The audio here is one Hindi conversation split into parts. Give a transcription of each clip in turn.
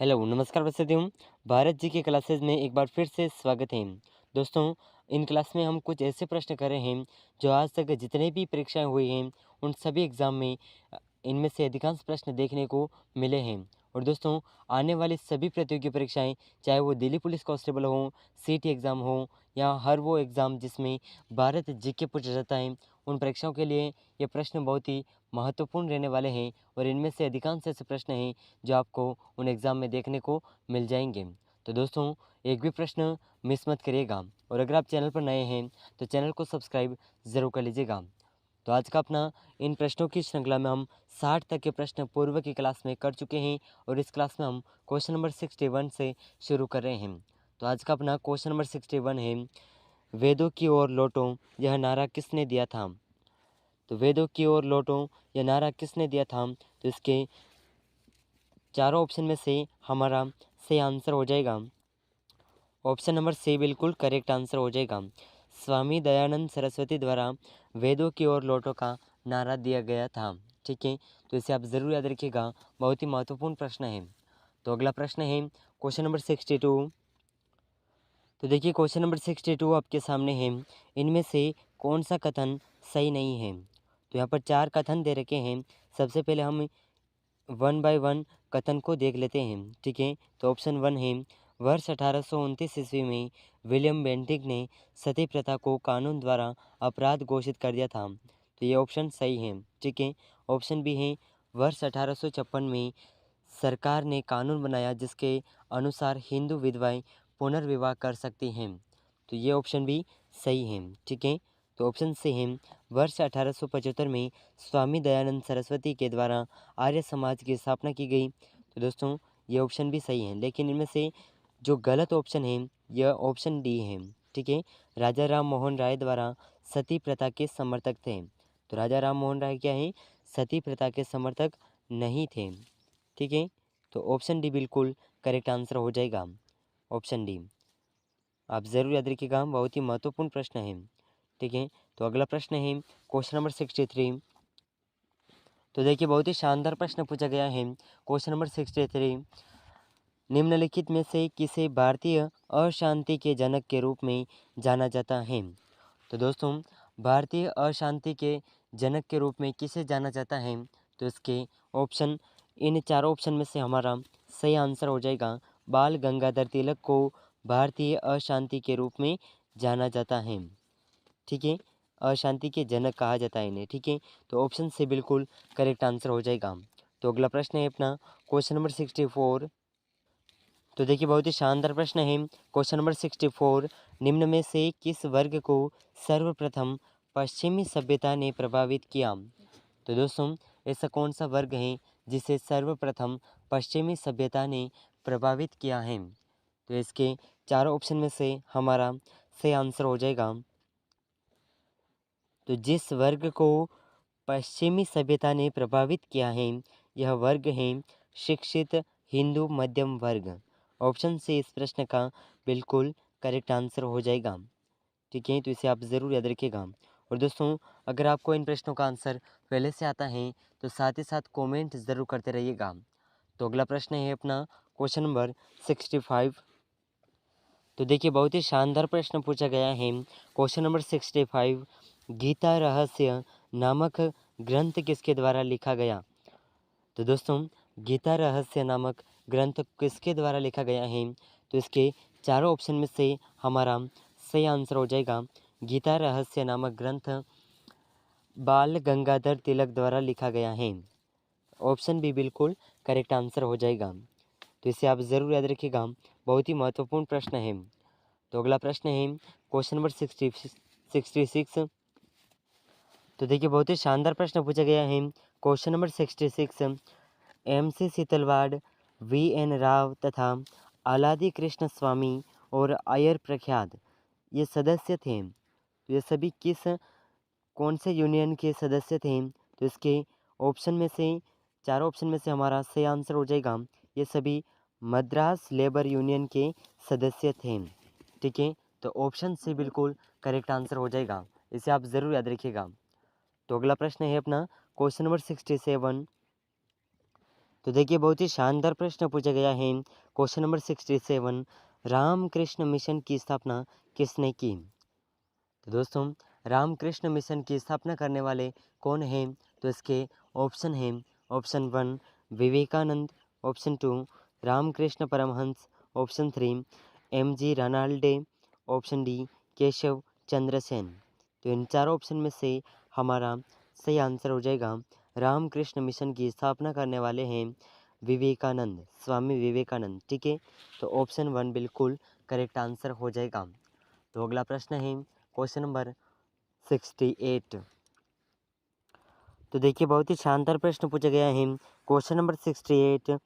हेलो, नमस्कार वसुदेव। भारत जी के क्लासेस में एक बार फिर से स्वागत है। दोस्तों, इन क्लास में हम कुछ ऐसे प्रश्न कर रहे हैं जो आज तक जितने भी परीक्षाएं हुई हैं उन सभी एग्ज़ाम में इनमें से अधिकांश प्रश्न देखने को मिले हैं। और दोस्तों, आने वाली सभी प्रतियोगी परीक्षाएं, चाहे वो दिल्ली पुलिस कांस्टेबल हो, सीटी एग्ज़ाम हो या हर वो एग्ज़ाम जिसमें भारत जीके पूछा जाता है, उन परीक्षाओं के लिए ये प्रश्न बहुत ही महत्वपूर्ण रहने वाले हैं। और इनमें से अधिकांश ऐसे प्रश्न हैं जो आपको उन एग्ज़ाम में देखने को मिल जाएंगे। तो दोस्तों, एक भी प्रश्न मिस मत करिएगा। और अगर आप चैनल पर नए हैं तो चैनल को सब्सक्राइब ज़रूर कर लीजिएगा। तो आज का अपना इन प्रश्नों की श्रृंखला में हम 60 तक के प्रश्न पूर्व की क्लास में कर चुके हैं और इस क्लास में हम क्वेश्चन नंबर 61 से शुरू कर रहे हैं। तो आज का अपना क्वेश्चन नंबर 61 है, वेदों की ओर लौटो यह नारा किसने दिया था। तो वेदों की ओर लौटो यह नारा किसने दिया था। तो इसके चारों ऑप्शन में से हमारा सही आंसर हो जाएगा ऑप्शन नंबर सी, बिल्कुल करेक्ट आंसर हो जाएगा। स्वामी दयानंद सरस्वती द्वारा वेदों की ओर लौटो का नारा दिया गया था। ठीक है, तो इसे आप ज़रूर याद रखिएगा, बहुत ही महत्वपूर्ण प्रश्न है। तो अगला प्रश्न है क्वेश्चन नंबर 62। तो देखिए क्वेश्चन नंबर 62 आपके सामने है, इनमें से कौन सा कथन सही नहीं है। तो यहाँ पर 4 कथन दे रखे हैं। सबसे पहले हम वन बाय वन कथन को देख लेते हैं। ठीक है, तो ऑप्शन 1 है, वर्ष 1829 ईस्वी में विलियम बेंटिक ने सती प्रथा को कानून द्वारा अपराध घोषित कर दिया था। तो ये ऑप्शन सही है। ठीक है, ऑप्शन बी है, वर्ष 1856 में सरकार ने कानून बनाया जिसके अनुसार हिंदू विधवाएं पुनर्विवाह कर सकती हैं। तो ये ऑप्शन भी सही है। ठीक है, तो ऑप्शन सी है, वर्ष 1875 में स्वामी दयानंद सरस्वती के द्वारा आर्य समाज की स्थापना की गई। तो दोस्तों, ये ऑप्शन भी सही है, लेकिन इनमें से जो गलत ऑप्शन है यह ऑप्शन डी है। ठीक है, राजा राम मोहन राय द्वारा सती प्रथा के समर्थक थे। तो राजा राम मोहन राय क्या है, सती प्रथा के समर्थक नहीं थे। ठीक है, तो ऑप्शन डी बिल्कुल करेक्ट आंसर हो जाएगा, ऑप्शन डी। आप ज़रूर याद रखिएगा, बहुत ही महत्वपूर्ण प्रश्न है। ठीक है, तो अगला प्रश्न है क्वेश्चन नंबर 63। तो देखिए बहुत ही शानदार प्रश्न पूछा गया है। क्वेश्चन नंबर 63, निम्नलिखित में से किसे भारतीय अशांति के जनक के रूप में जाना जाता है। तो दोस्तों, भारतीय अशांति के जनक के रूप में किसे जाना जाता है। तो इसके ऑप्शन, इन चारों ऑप्शन में से हमारा सही आंसर हो जाएगा, बाल गंगाधर तिलक को भारतीय अशांति के रूप में जाना जाता है। ठीक है, अशांति के जनक कहा जाता है इन्हें। ठीक है, तो ऑप्शन से बिल्कुल करेक्ट आंसर हो जाएगा। तो अगला प्रश्न है अपना क्वेश्चन नंबर 64। तो देखिए बहुत ही शानदार प्रश्न है। क्वेश्चन नंबर 64, निम्न में से किस वर्ग को सर्वप्रथम पश्चिमी सभ्यता ने प्रभावित किया। तो दोस्तों, ऐसा कौन सा वर्ग है जिसे सर्वप्रथम पश्चिमी सभ्यता ने प्रभावित किया है। तो इसके चारों ऑप्शन में से हमारा सही आंसर हो जाएगा, तो जिस वर्ग को पश्चिमी सभ्यता ने प्रभावित किया है यह वर्ग है शिक्षित हिंदू मध्यम वर्ग। ऑप्शन से इस प्रश्न का बिल्कुल करेक्ट आंसर हो जाएगा। ठीक है, तो इसे आप ज़रूर याद रखिएगा। और दोस्तों, अगर आपको इन प्रश्नों का आंसर पहले से आता है तो साथ ही साथ कमेंट ज़रूर करते रहिएगा। तो अगला प्रश्न है अपना क्वेश्चन नंबर 65। तो देखिए बहुत ही शानदार प्रश्न पूछा गया है। क्वेश्चन नंबर 65, गीता रहस्य नामक ग्रंथ किसके द्वारा लिखा गया। तो दोस्तों, गीता रहस्य नामक ग्रंथ किसके द्वारा लिखा गया है। तो इसके चारों ऑप्शन में से हमारा सही आंसर हो जाएगा, गीता रहस्य नामक ग्रंथ बाल गंगाधर तिलक द्वारा लिखा गया है। ऑप्शन बी बिल्कुल करेक्ट आंसर हो जाएगा। तो इसे आप ज़रूर याद रखिएगा, बहुत ही महत्वपूर्ण प्रश्न है। तो अगला प्रश्न है क्वेश्चन नंबर 66। तो देखिए बहुत ही शानदार प्रश्न पूछा गया है। Question number 66, MC Setalvad, VN Rao तथा आलादी कृष्ण स्वामी और अय्यर प्रख्यात ये सदस्य थे। तो ये सभी किस कौन से यूनियन के सदस्य थे। तो इसके ऑप्शन में से, चारों ऑप्शन में से हमारा सही आंसर हो जाएगा, ये सभी मद्रास लेबर यूनियन के सदस्य थे। ठीक है, तो ऑप्शन सी बिल्कुल करेक्ट आंसर हो जाएगा, इसे आप ज़रूर याद रखिएगा। तो अगला प्रश्न है अपना क्वेश्चन नंबर 67। तो देखिए बहुत ही शानदार प्रश्न पूछा गया है। क्वेश्चन नंबर 67, रामकृष्ण मिशन की स्थापना किसने की? तो दोस्तों रामकृष्ण मिशन की स्थापना करने वाले कौन हैं? तो इसके ऑप्शन हैं। Option 1 Vivekananda, option 2 Ramakrishna Paramahamsa, option 3 MG Ranade, option D Keshab Chandra Sen. तो इन चारों ऑप्शन में से हमारा सही आंसर हो जाएगा रामकृष्ण मिशन की स्थापना करने वाले हैं विवेकानंद, स्वामी विवेकानंद। ठीक है, तो ऑप्शन 1 बिल्कुल करेक्ट आंसर हो जाएगा। तो अगला प्रश्न है क्वेश्चन नंबर 68। तो देखिए बहुत ही शानदार प्रश्न पूछा गया है। क्वेश्चन नंबर 68,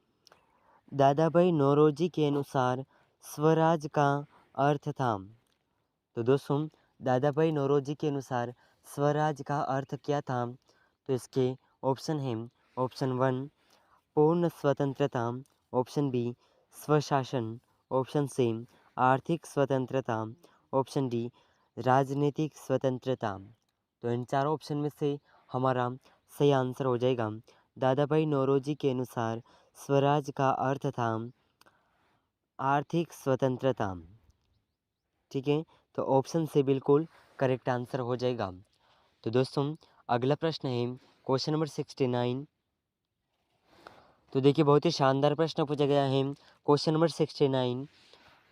दादा भाई नौरोजी के अनुसार स्वराज का अर्थ था। तो दोस्तों दादा भाई नौरोजी के अनुसार स्वराज का अर्थ क्या था? तो इसके ऑप्शन हैं। ऑप्शन 1 पूर्ण स्वतंत्रता, ऑप्शन बी स्वशासन, ऑप्शन सी आर्थिक स्वतंत्रता, ऑप्शन डी राजनीतिक स्वतंत्रता। तो इन चारों ऑप्शन में से हमारा सही आंसर हो जाएगा दादा भाई नौरोजी के अनुसार स्वराज का अर्थ था आर्थिक स्वतंत्रता। ठीक है, तो ऑप्शन से बिल्कुल करेक्ट आंसर हो जाएगा। तो दोस्तों अगला प्रश्न है क्वेश्चन नंबर 69। तो देखिए बहुत ही शानदार प्रश्न पूछा गया है। क्वेश्चन नंबर 69,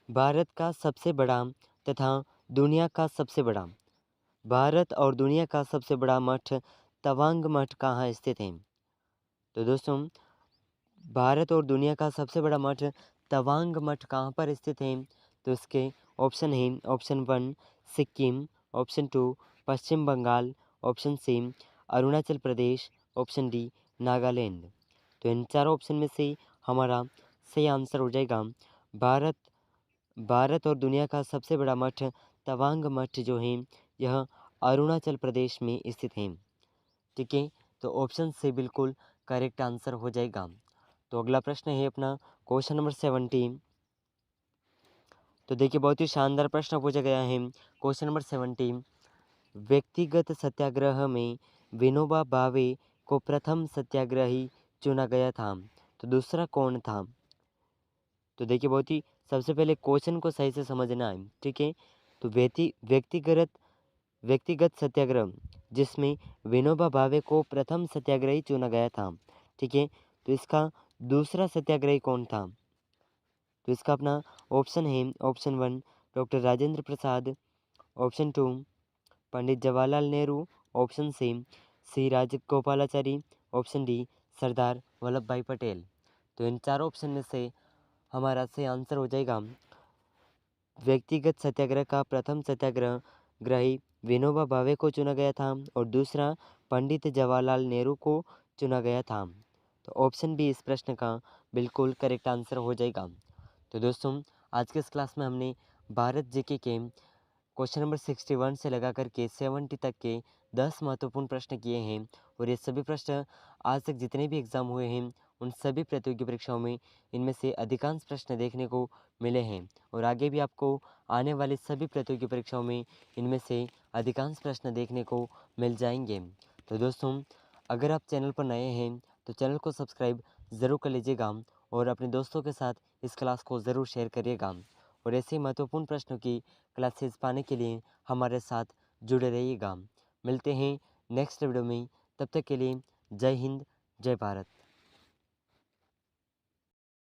भारत का सबसे बड़ा तथा दुनिया का सबसे बड़ा, भारत और दुनिया का सबसे बड़ा मठ तवांग मठ कहाँ स्थित है? तो दोस्तों भारत और दुनिया का सबसे बड़ा मठ तवांग मठ कहाँ पर स्थित है? तो इसके ऑप्शन है। ऑप्शन 1 सिक्किम, ऑप्शन 2 पश्चिम Bengal, option C Arunachal Pradesh, option D Nagaland. तो इन चारों ऑप्शन में से हमारा सही आंसर हो जाएगा भारत, भारत और दुनिया का सबसे बड़ा मठ तवांग मठ जो है यह अरुणाचल प्रदेश में स्थित है। ठीक है, तो ऑप्शन से बिल्कुल करेक्ट आंसर हो जाएगा। तो अगला प्रश्न है अपना क्वेश्चन नंबर 70। तो देखिए बहुत ही शानदार प्रश्न पूछा गया है। क्वेश्चन नंबर 70, व्यक्तिगत सत्याग्रह में विनोबा भावे को प्रथम सत्याग्रही चुना गया था, तो दूसरा कौन था? तो देखिए बहुत ही सबसे पहले क्वेश्चन को सही से समझना है। ठीक है, तो व्यक्तिगत व्यक्तिगत सत्याग्रह जिसमें विनोबा भावे को प्रथम सत्याग्रही चुना गया था। ठीक है, तो इसका दूसरा सत्याग्रही कौन था? तो इसका अपना ऑप्शन है। Option 1 doctor Rajendra Prasad, option 2 Pandit Jawaharlal Nehru, option C Rajagopalachari, option D Sardar Vallabhbhai Patel. तो इन चारों ऑप्शन में से हमारा सही आंसर हो जाएगा व्यक्तिगत सत्याग्रह का प्रथम सत्याग्रही विनोबा भावे को चुना गया था और दूसरा पंडित जवाहरलाल नेहरू को चुना गया था। तो ऑप्शन बी इस प्रश्न का बिल्कुल करेक्ट आंसर हो जाएगा। तो दोस्तों आज के इस क्लास में हमने भारत जीके के क्वेश्चन नंबर 61 से लगा करके 70 तक के 10 महत्वपूर्ण प्रश्न किए हैं और ये सभी प्रश्न आज तक जितने भी एग्ज़ाम हुए हैं उन सभी प्रतियोगी परीक्षाओं में इनमें से अधिकांश प्रश्न देखने को मिले हैं और आगे भी आपको आने वाली सभी प्रतियोगी परीक्षाओं में इनमें से अधिकांश प्रश्न देखने को मिल जाएंगे। तो दोस्तों अगर आप चैनल पर नए हैं तो चैनल को सब्सक्राइब ज़रूर कर लीजिएगा और अपने दोस्तों के साथ इस क्लास को ज़रूर शेयर करिएगा और ऐसे महत्वपूर्ण प्रश्नों की क्लासेस पाने के लिए हमारे साथ जुड़े रहिएगा। मिलते हैं नेक्स्ट वीडियो में, तब तक के लिए जय हिंद, जय भारत।